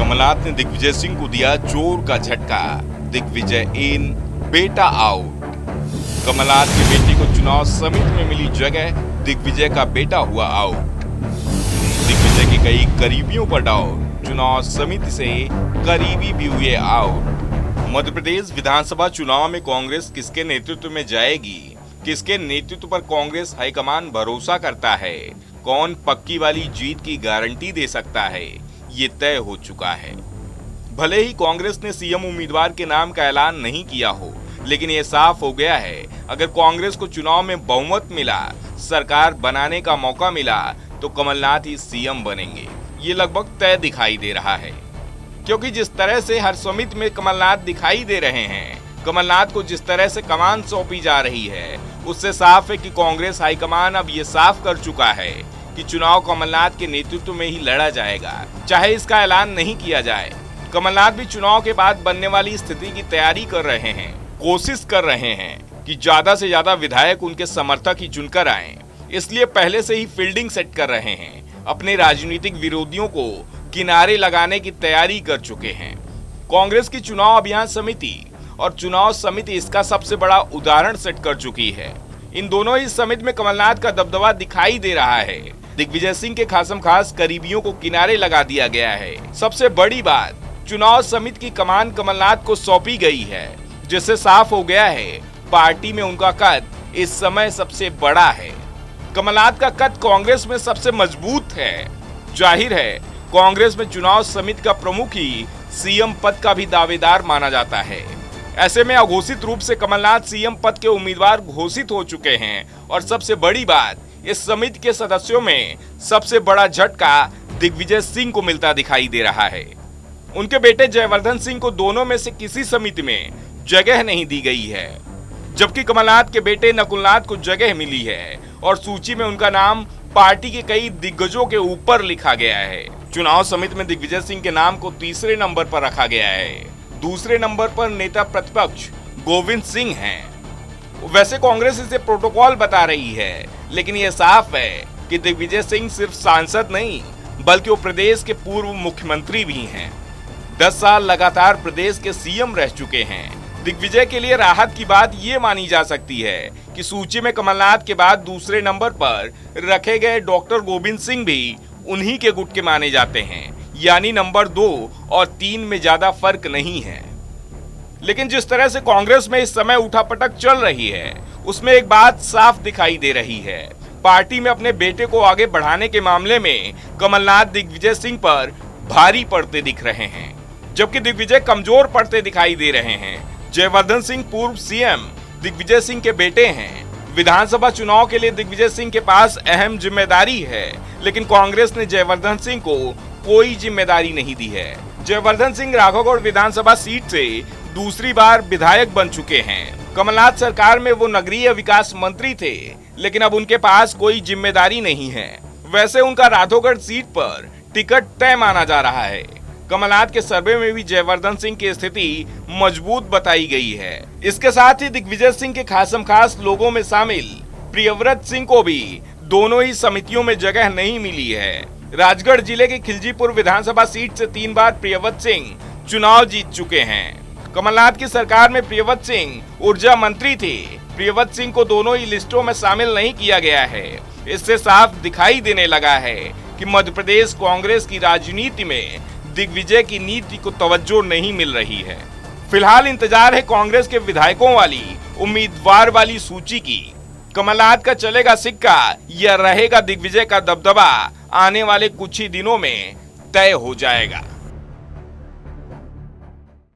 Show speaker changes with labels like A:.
A: कमलनाथ ने दिग्विजय सिंह को दिया जोर का झटका। दिग्विजय इन, बेटा आउट। कमलनाथ के बेटे को चुनाव समिति में मिली जगह, दिग्विजय का बेटा हुआ आउट। दिग्विजय के कई करीबियों पर डाउट, चुनाव समिति से करीबी भी हुए आउट। मध्य प्रदेश विधानसभा चुनाव में कांग्रेस किसके नेतृत्व में जाएगी, किसके नेतृत्व पर कांग्रेस हाईकमान भरोसा करता है, कौन पक्की वाली जीत की गारंटी दे सकता है, ये तय हो चुका है। भले ही कांग्रेस ने सीएम उम्मीदवार के नाम का ऐलान नहीं किया हो, लेकिन ये साफ हो गया है अगर कांग्रेस को चुनाव में बहुमत मिला, सरकार बनाने का मौका मिला, तो कमलनाथ ही सीएम बनेंगे। ये लगभग तय दिखाई दे रहा है, क्योंकि जिस तरह से हर समिति में कमलनाथ दिखाई दे रहे हैं, कमलनाथ को जिस तरह से कमान सौंपी जा रही है, उससे साफ है कि कांग्रेस हाईकमान अब ये साफ कर चुका है कि चुनाव कमलनाथ के नेतृत्व में ही लड़ा जाएगा, चाहे इसका ऐलान नहीं किया जाए। कमलनाथ भी चुनाव के बाद बनने वाली स्थिति की तैयारी कर रहे हैं, कोशिश कर रहे हैं कि ज्यादा से ज्यादा विधायक उनके समर्थक ही चुनकर आएं। इसलिए पहले से ही फील्डिंग सेट कर रहे हैं, अपने राजनीतिक विरोधियों को किनारे लगाने की तैयारी कर चुके हैं। कांग्रेस की चुनाव अभियान समिति और चुनाव समिति इसका सबसे बड़ा उदाहरण सेट कर चुकी है। इन दोनों ही समिति में कमलनाथ का दबदबा दिखाई दे रहा है। दिग्विजय सिंह के खासम खास करीबियों को किनारे लगा दिया गया है। सबसे बड़ी बात, चुनाव समिति की कमान कमलनाथ को सौंपी गई है, जिससे साफ हो गया है पार्टी में उनका कद इस समय सबसे बड़ा है। कमलनाथ का कद कांग्रेस में सबसे मजबूत है। जाहिर है कांग्रेस में चुनाव समिति का प्रमुख ही सीएम पद का भी दावेदार माना जाता है। ऐसे में अघोषित रूप से कमलनाथ सीएम पद के उम्मीदवार घोषित हो चुके हैं और सबसे बड़ी बात, इस समिति के सदस्यों में सबसे बड़ा झटका दिग्विजय सिंह को मिलता दिखाई दे रहा है। उनके बेटे जयवर्धन सिंह को दोनों में से किसी समिति में जगह नहीं दी गई है, जबकि कमलनाथ के बेटे नकुलनाथ को जगह मिली है और सूची में उनका नाम पार्टी के कई दिग्गजों के ऊपर लिखा गया है। चुनाव समिति में दिग्विजय सिंह के नाम को तीसरे नंबर पर रखा गया है। दूसरे नंबर पर नेता प्रतिपक्ष गोविंद सिंह हैं। वैसे कांग्रेस इसे प्रोटोकॉल बता रही है, लेकिन यह साफ है कि दिग्विजय सिंह सिर्फ सांसद नहीं, बल्कि वो प्रदेश के पूर्व मुख्यमंत्री भी हैं। 10 साल लगातार प्रदेश के सीएम रह चुके हैं। दिग्विजय के लिए राहत की बात ये मानी जा सकती है कि सूची में कमलनाथ के बाद दूसरे नंबर पर रखे गए डॉक्टर गोविंद सिंह भी उन्हीं के गुट के माने जाते हैं, यानी नंबर 2 और 3 में ज्यादा फर्क नहीं है। लेकिन जिस तरह से कांग्रेस में इस समय उठापटक चल रही है, उसमें एक बात साफ दिखाई दे रही है। पार्टी में अपने बेटे को आगे बढ़ाने के मामले में कमलनाथ दिग्विजय सिंह पर भारी पड़ते दिख रहे हैं, जबकि दिग्विजय कमजोर पड़ते दिखाई दे रहे हैं। जयवर्धन सिंह पूर्व सीएम दिग्विजय सिंह के बेटे हैं। विधानसभा चुनाव के लिए दिग्विजय सिंह के पास अहम जिम्मेदारी है, लेकिन कांग्रेस ने जयवर्धन सिंह को कोई जिम्मेदारी नहीं दी है। जयवर्धन सिंह राघवगढ़ विधानसभा सीट से दूसरी बार विधायक बन चुके हैं। कमलनाथ सरकार में वो नगरीय विकास मंत्री थे, लेकिन अब उनके पास कोई जिम्मेदारी नहीं है। वैसे उनका राघवगढ़ सीट पर टिकट तय माना जा रहा है। कमलनाथ के सर्वे में भी जयवर्धन सिंह की स्थिति मजबूत बताई गई है। इसके साथ ही दिग्विजय सिंह के खासम खास लोगों में शामिल प्रियव्रत सिंह को भी दोनों ही समितियों में जगह नहीं मिली है। राजगढ़ जिले के खिलजीपुर विधानसभा सीट से 3 बार प्रियव्रत सिंह चुनाव जीत चुके हैं। कमलनाथ की सरकार में प्रियव्रत सिंह ऊर्जा मंत्री थे। प्रियव्रत सिंह को दोनों ही लिस्टों में शामिल नहीं किया गया है। इससे साफ दिखाई देने लगा है कि मध्य प्रदेश कांग्रेस की राजनीति में दिग्विजय की नीति को तवज्जो नहीं मिल रही है। फिलहाल इंतजार है कांग्रेस के विधायकों वाली उम्मीदवार वाली सूची की। कमलनाथ का चलेगा सिक्का या रहेगा दिग्विजय का दबदबा, आने वाले कुछ ही दिनों में तय हो जाएगा।